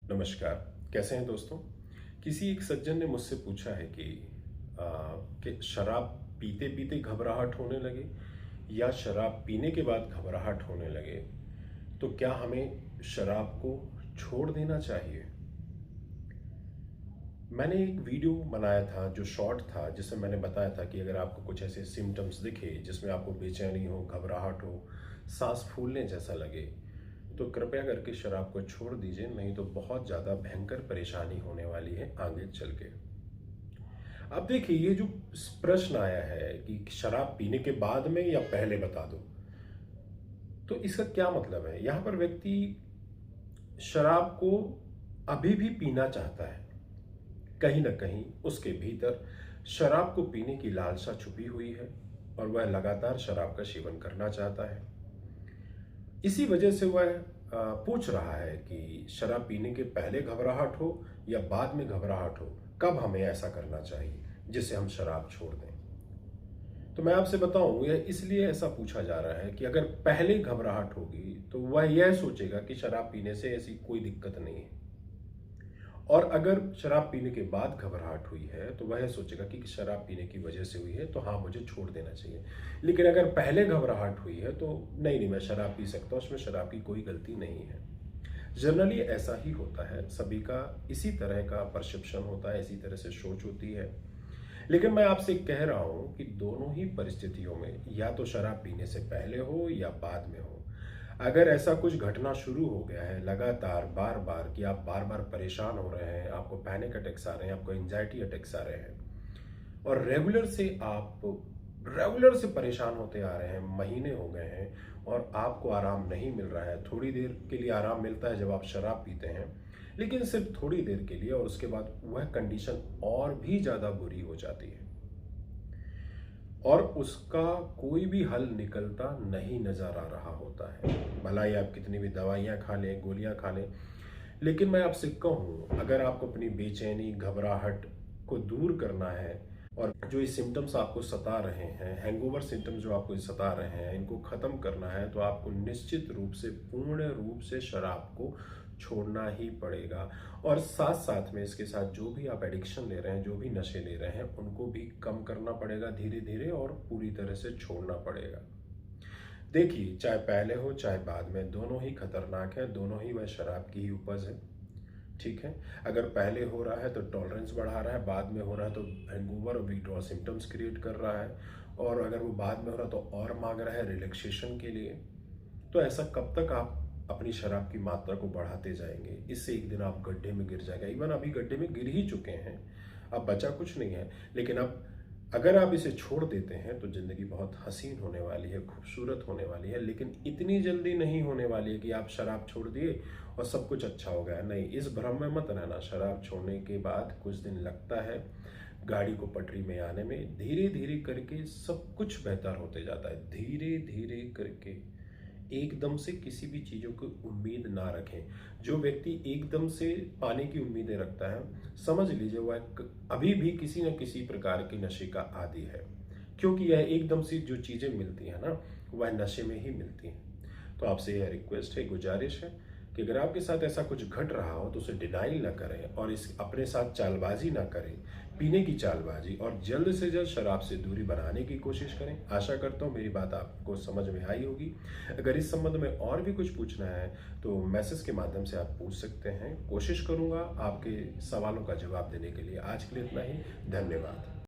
नमस्कार। कैसे हैं दोस्तों। किसी एक सज्जन ने मुझसे पूछा है कि शराब पीते पीते घबराहट होने लगे या शराब पीने के बाद घबराहट होने लगे तो क्या हमें शराब को छोड़ देना चाहिए। मैंने एक वीडियो बनाया था जो शॉर्ट था, जिसमें मैंने बताया था कि अगर आपको कुछ ऐसे सिम्टम्स दिखे जिसमें आपको बेचैनी हो, घबराहट हो, सांस फूलने जैसा लगे, तो कृपया करके शराब को छोड़ दीजिए, नहीं तो बहुत ज़्यादा भयंकर परेशानी होने वाली है आगे चल के। अब देखिए, ये जो प्रश्न आया है कि शराब पीने के बाद में या पहले बता दो, तो इसका क्या मतलब है। यहाँ पर व्यक्ति शराब को अभी भी पीना चाहता है, कहीं ना कहीं उसके भीतर शराब को पीने की लालसा छुपी हुई है और वह लगातार शराब का सेवन करना चाहता है। इसी वजह से वह पूछ रहा है कि शराब पीने के पहले घबराहट हो या बाद में घबराहट हो, कब हमें ऐसा करना चाहिए जिससे हम शराब छोड़ दें। तो मैं आपसे बताऊं, यह इसलिए ऐसा पूछा जा रहा है कि अगर पहले घबराहट होगी तो वह यह सोचेगा कि शराब पीने से ऐसी कोई दिक्कत नहीं है, और अगर शराब पीने के बाद घबराहट हुई है तो वह सोचेगा कि शराब पीने की वजह से हुई है, तो हाँ, मुझे छोड़ देना चाहिए। लेकिन अगर पहले घबराहट हुई है तो नहीं, मैं शराब पी सकता हूँ, उसमें शराब की कोई गलती नहीं है। जनरली ऐसा ही होता है, सभी का इसी तरह का परसेप्शन होता है, इसी तरह से सोच होती है। लेकिन मैं आपसे कह रहा हूं कि दोनों ही परिस्थितियों में, या तो शराब पीने से पहले हो या बाद में हो, अगर ऐसा कुछ घटना शुरू हो गया है लगातार बार बार कि आप बार बार परेशान हो रहे हैं, आपको पैनिक अटैक्स आ रहे हैं, आपको एंजाइटी अटैक्स आ रहे हैं, और रेगुलर से परेशान होते आ रहे हैं, महीने हो गए हैं और आपको आराम नहीं मिल रहा है। थोड़ी देर के लिए आराम मिलता है जब आप शराब पीते हैं, लेकिन सिर्फ थोड़ी देर के लिए, और उसके बाद वह कंडीशन और भी ज्यादा बुरी हो जाती है और उसका कोई भी हल निकलता नहीं नजर आ रहा होता है। भला ही आप कितनी भी दवाइयां खा लें, गोलियां खा लें, लेकिन मैं आपसे कहूं, अगर आपको अपनी बेचैनी, घबराहट को दूर करना है और जो ये सिम्टम्स आपको सता रहे हैं, हैंगओवर सिम्टम्स जो आपको सता रहे हैं, इनको खत्म करना है, तो आपको निश्चित रूप से, पूर्ण रूप से शराब को छोड़ना ही पड़ेगा। और साथ साथ में इसके साथ जो भी आप एडिक्शन ले रहे हैं, जो भी नशे ले रहे हैं, उनको भी कम करना पड़ेगा धीरे धीरे, और पूरी तरह से छोड़ना पड़ेगा। देखिए, चाहे पहले हो चाहे बाद में, दोनों ही खतरनाक है, दोनों ही वह शराब की ही उपज है। ठीक है। अगर पहले हो रहा है तो टॉलरेंस बढ़ा रहा है, बाद में हो रहा है तो हैंगओवर और विथड्रॉल सिम्टम्स क्रिएट कर रहा है, और अगर वो बाद में हो रहा है तो और मांग रहा है रिलैक्सेशन के लिए। तो ऐसा कब तक आप अपनी शराब की मात्रा को बढ़ाते जाएंगे। इससे एक दिन आप गड्ढे में गिर जाएगा। इवन अभी गड्ढे में गिर ही चुके हैं, अब बचा कुछ नहीं है। लेकिन अब अगर आप इसे छोड़ देते हैं तो जिंदगी बहुत हसीन होने वाली है, खूबसूरत होने वाली है। लेकिन इतनी जल्दी नहीं होने वाली है कि आप शराब छोड़ दिए और सब कुछ अच्छा हो गया। नहीं, इस भ्रम में मत रहना। शराब छोड़ने के बाद कुछ दिन लगता है गाड़ी को पटरी में आने में। धीरे धीरे करके सब कुछ बेहतर होते जाता है, धीरे धीरे करके। एकदम से किसी भी चीज़ों की उम्मीद ना रखें। जो व्यक्ति एकदम से पाने की उम्मीदें रखता है, समझ लीजिए वह अभी भी किसी न किसी प्रकार के नशे का आदी है, क्योंकि यह एकदम से जो चीज़ें मिलती हैं ना, वह नशे में ही मिलती हैं। तो आपसे यह रिक्वेस्ट है, गुजारिश है कि अगर आपके साथ ऐसा कुछ घट रहा हो तो उसे डिनाइल ना करें और इस अपने साथ चालबाजी ना करें, पीने की चालबाजी, और जल्द से जल्द शराब से दूरी बनाने की कोशिश करें। आशा करता हूँ मेरी बात आपको समझ में आई होगी। अगर इस संबंध में और भी कुछ पूछना है तो मैसेज के माध्यम से आप पूछ सकते हैं। कोशिश करूंगा आपके सवालों का जवाब देने के लिए। आज के लिए इतना ही। धन्यवाद।